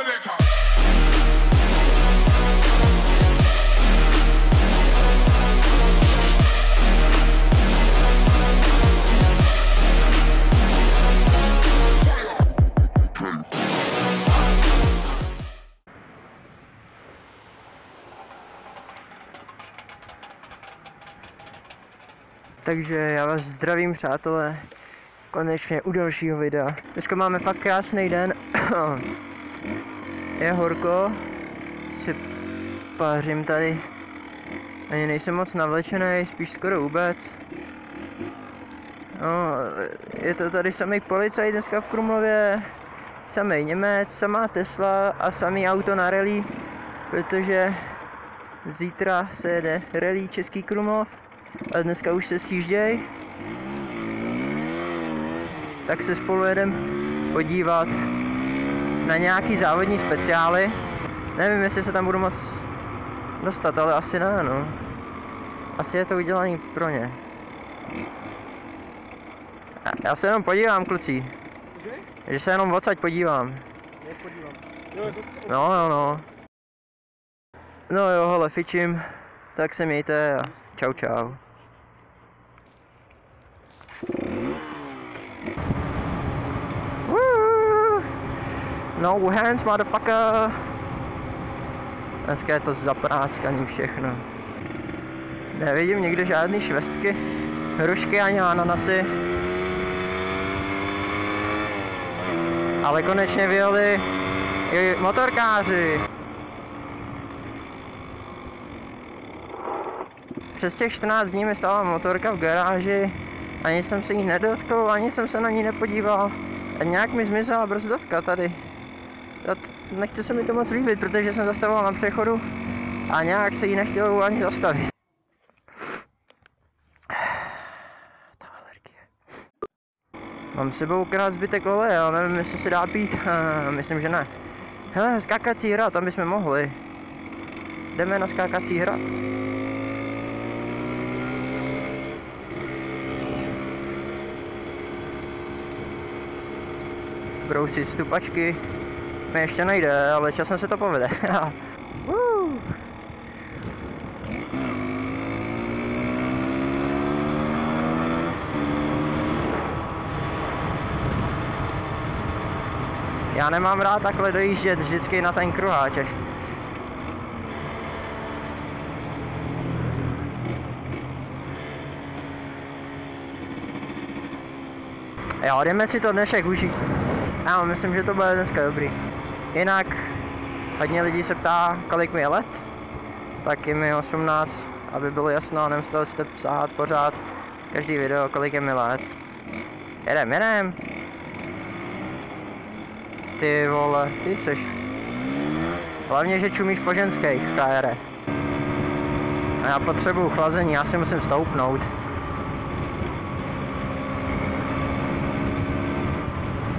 selector. Takže já vás zdravím, přátelé, konečně u dalšího videa. Dneska máme fakt krásný den. Je horko, si pařím tady, ani nejsem moc navlečený, spíš skoro vůbec. No, je to tady samý policajt dneska v Krumlově, samý Němec, samá Tesla a samý auto na rally, protože zítra se jede rally Český Krumlov. A dneska už se sjížděj, tak se spolu jedem podívat na nějaký závodní speciály. Nevím, jestli se tam budu moc dostat, ale asi ne, no. Asi je to udělané pro ně. Já se jenom podívám, kluci. Že se jenom odsaď podívám. No. No jo, hele, fičím. Tak se mějte a čau čau. Woo! No hands, motherfucker! Dneska je to zapráskaný všechno. Nevidím nikde žádný švestky, hrušky ani ananasy. Ale konečně vyjeli i motorkáři. Přes těch 14 dní mi stála motorka v garáži, ani jsem se jí nedotkl, ani jsem se na ní nepodíval. A nějak mi zmizela brzdovka tady. Nechce se mi to moc líbit, protože jsem zastavoval na přechodu a nějak se jí nechtělo ani zastavit. Ta alergie. Mám s sebou krát zbytek oleje, ale nevím, jestli se dá pít. Myslím, že ne. Hele, skákací hrad, tam bychom mohli. Jdeme na skákací hrad. Brousit stupačky mi ještě nejde, ale časem se to povede. Já nemám rád takhle dojíždět vždycky na ten kruháč. Jo, jdeme si to dnešek užít. Já myslím, že to bude dneska dobrý. Jinak hodně lidí se ptá, kolik mi je let. Tak je mi 18, aby bylo jasno, nemuseli jste psát pořád každý video, kolik je mi let. Jedem. Ty vole, ty seš. Hlavně, že čumíš po ženských, frajere. A já potřebuju chlazení, já si musím stoupnout.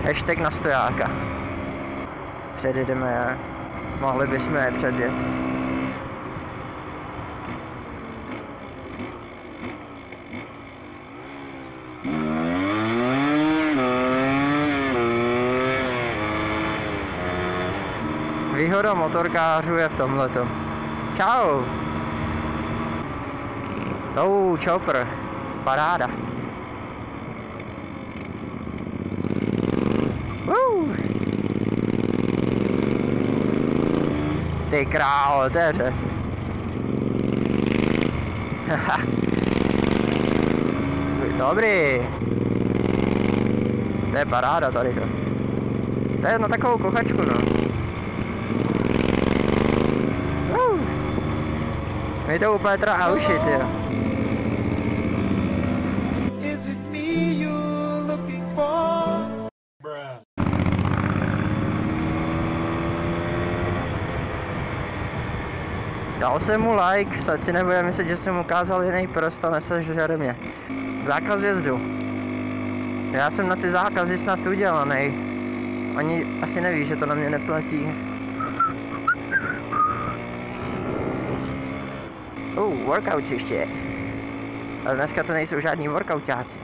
Hashtag na stojáka. Předjedeme je. Mohli bychom je předjet. Výhoda motorkářů je v tomhleto. Čau! Chopper. Paráda. Ty králo, to je řev. Dobrý. To je paráda tady to. To je na takovou kochačku, no. Mi to úplně trhá uši, tyjo. Dal jsem mu like, ať si nebude myslet, že jsem ukázal jiný prst a nesežere mě. Zákaz jezdu. Já jsem na ty zákazy snad udělaný. Oni asi neví, že to na mě neplatí. Workout ještě. Ale dneska to nejsou žádní workoutáci.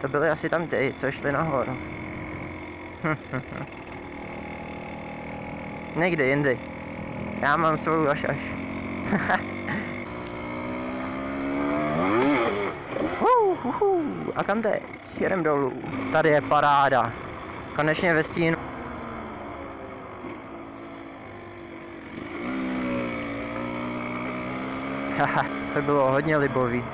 To byly asi tam ty, co šli nahoru. Někdy jindy. Já mám svou až. A kam teď? Jedem dolů. Tady je paráda. Konečně ve stínu. Haha, to bylo hodně libový.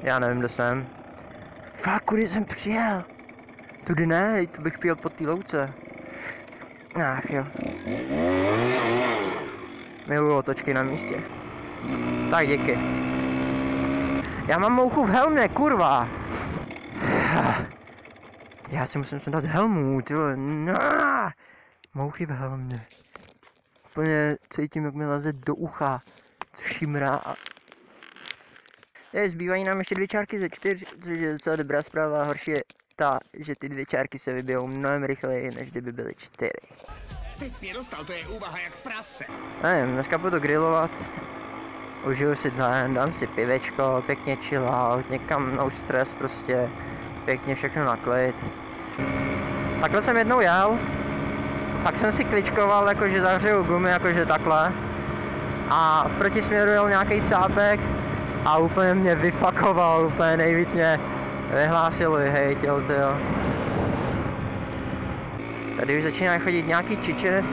Já nevím, kde jsem. Fakt, kudy jsem přijel? Tudy ne, to bych pěl po té louce. Ach jo. Miluju otočky na místě. Tak díky. Já mám mouchu v helmě, kurva. Já si musím sundat helmu, tyhle. Mouchy v helmě. Úplně cítím, jak mi leze do ucha. Šimrá. Zbývají nám ještě 2 čárky ze 4, což je docela dobrá zpráva. Horší je ta, že ty 2 čárky se vybijou mnohem rychleji, než kdyby byly 4. Teď jsi mě dostal, to je úvaha jak prase. Nevím, dneska budu grillovat. Užiju si den, dám si pivečko, pěkně chill out, někam no stres, prostě pěkně všechno na klid. Takhle jsem jednou jel, pak jsem si kličkoval, jakože zahřeju gumy, jakože takhle. A v protisměru jel nějaký cápek a úplně mě vyfakoval, úplně nejvíc mě vyhlásil, vyhejtil, tyjo. Tady už začínají chodit nějaký čiče,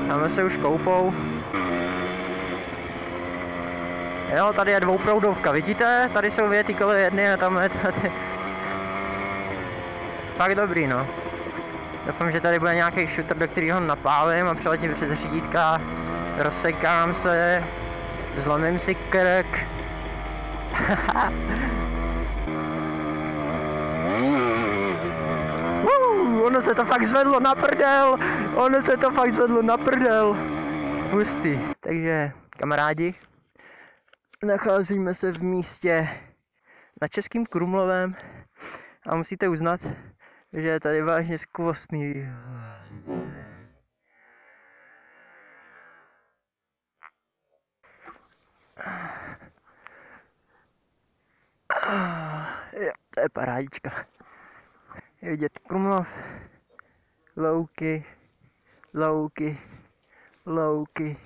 tam se už koupou. Jo, tady je dvouproudovka, vidíte? Tady jsou věty kolem jedny a tam je tady. Fakt dobrý, no. Doufám, že tady bude nějaký shooter, do kterého napálím a přeletím přes řídítka, rozsekám se, zlomím si krk. Ono se to fakt zvedlo na prdel! Ono se to fakt zvedlo na prdel! Hustý. Takže, kamarádi, nacházíme se v místě na Českým Krumlovem a musíte uznat, že je tady vážně skvostný. Jo, to je parádička. Je vidět Krumlov, louky, louky, louky,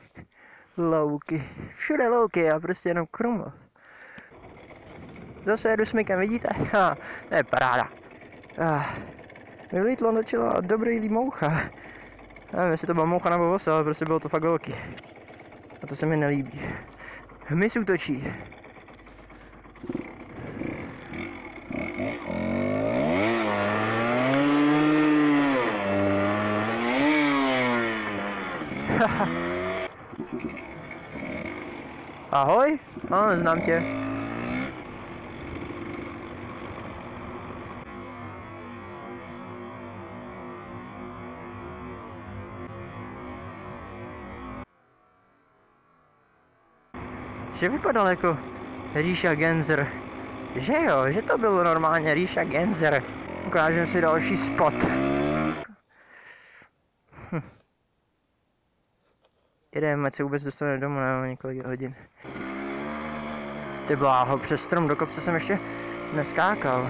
louky, všude louky a prostě jenom Krumlov. Zase jedu smykem, vidíte? Ha, to je paráda. Vylítlo do čela dobrý moucha. Nevím, jestli to byla moucha nebo vosa, ale prostě bylo to fakt velký. A to se mi nelíbí. Hmyz útočí. Ahoj, no, neznám tě. Že vypadal jako Ríša Genzer. Že jo, že to bylo normálně Ríša Genzer. Ukážeme si další spot. Jedeme, ať se vůbec dostaneme domů, nevím, několik hodin. Ty bláho, přes strom do kopce jsem ještě neskákal.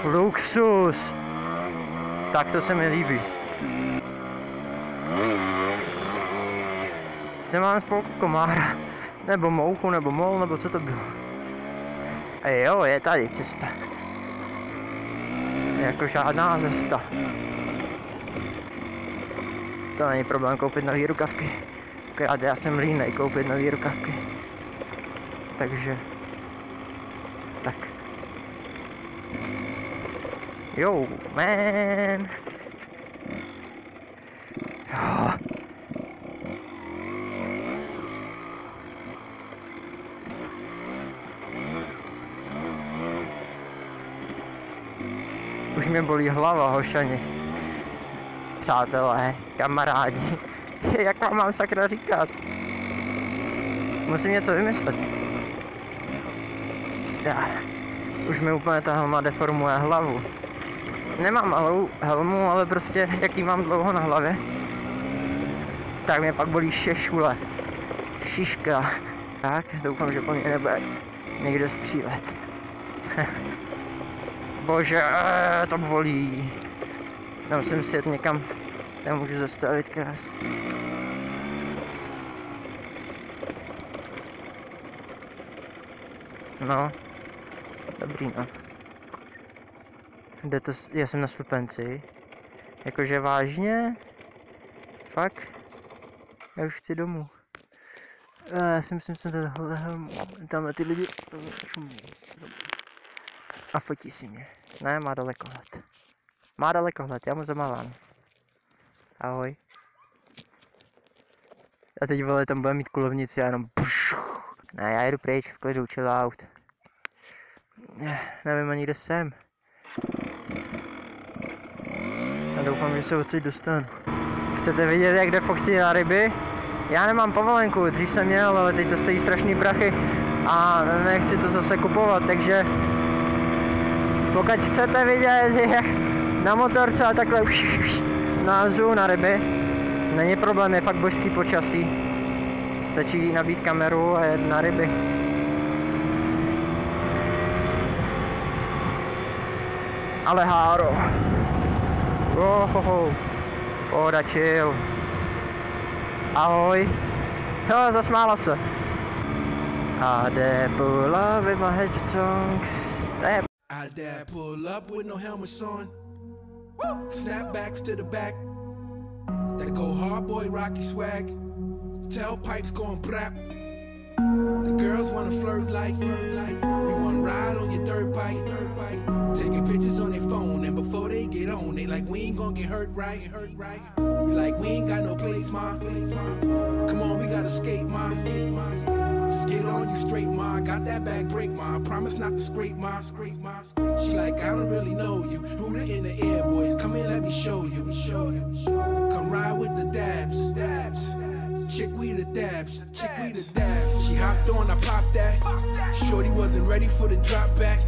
Luxus! Tak to se mi líbí. Se mám spolku komára. Nebo mouchu, nebo mol, nebo co to bylo. A jo, je tady cesta. Jako žádná cesta. To není problém koupit nový rukavky. Akorát já jsem línej koupit nový rukavky. Takže... Tak. Yo, man! Jo. Už mě bolí hlava, hošani. Přátelé, kamarádi, jak vám mám sakra říkat? Musím něco vymyslet. Já. Už mi úplně ta helma deformuje hlavu. Nemám helmu, ale prostě, jak ji mám dlouho na hlavě, tak mě pak bolí šešule. Šiška. Tak, doufám, že po mě nebude někdo střílet. Bože, to bolí. Já musím si jet někam, já můžu zastavit krás. No, dobrý no. Jde to, já jsem na stupenci. Jakože vážně? Fakt? Já už chci domů. Já si myslím, že tamhle ty lidi šumí. A fotí si mě. Ne, má dalekohled. Má dalekohled, já mu zamávám. Ahoj. A teď vole, tam bude mít kulovnici a jenom puš. Ne, já jedu pryč, v klidu, chill out. Nevím ani kde jsem. Já doufám, že se odsud dostanu. Chcete vidět, jak jde Foxy na ryby? Já nemám povolenku, dřív jsem měl, ale teď to stojí strašný prachy a nechci to zase kupovat, takže pokud chcete vidět, jak na motorce a takhle názu na ryby, není problém, je fakt božský počasí. Stačí nabít kameru a jet na ryby. Ale háro. Ohoho. Pohoda, chill. Ahoj. Jo, zasmála se. I dare pull up with my head song. Step. I dare pull up with no helmets on. Snapbacks to the back. That go hard boy Rocky swag. Tailpipes going brap. The girls wanna flirt like. We wanna ride on your dirt bike. Taking pictures on their phone, and before they get on, they like, we ain't gonna get hurt right. We like, we ain't got no plates, ma. Come on, we gotta skate, ma. Just get on you straight, ma. Got that back break, ma. Promise not to scrape, ma. She like, I don't really know you. Who the in the air, boys? Come in, let me show you. Come ride with the dabs. Chick, we the dabs. She hopped on, I popped that. Shorty wasn't ready for the drop back.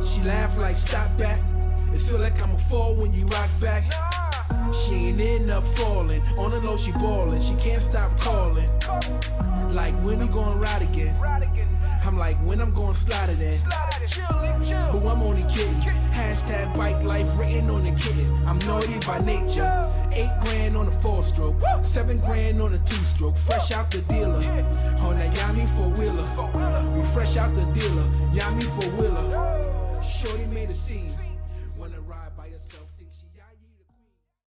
She laughed like, stop back. It feel like I'ma fall when you rock back. She ain't end up falling. On the low, she ballin'. She can't stop calling. Like, when we gon' ride again? I'm like, when I'm gon' slide it in? But I'm only kidding. Hashtag bike life written on the kitten. I'm naughty by nature. 8 grand on a 4-stroke. 7 grand on a 2-stroke. Fresh out the dealer. On that Yami 4-wheeler. We fresh out the dealer. Yami 4-wheeler. Shorty made a scene. Wanna ride by yourself.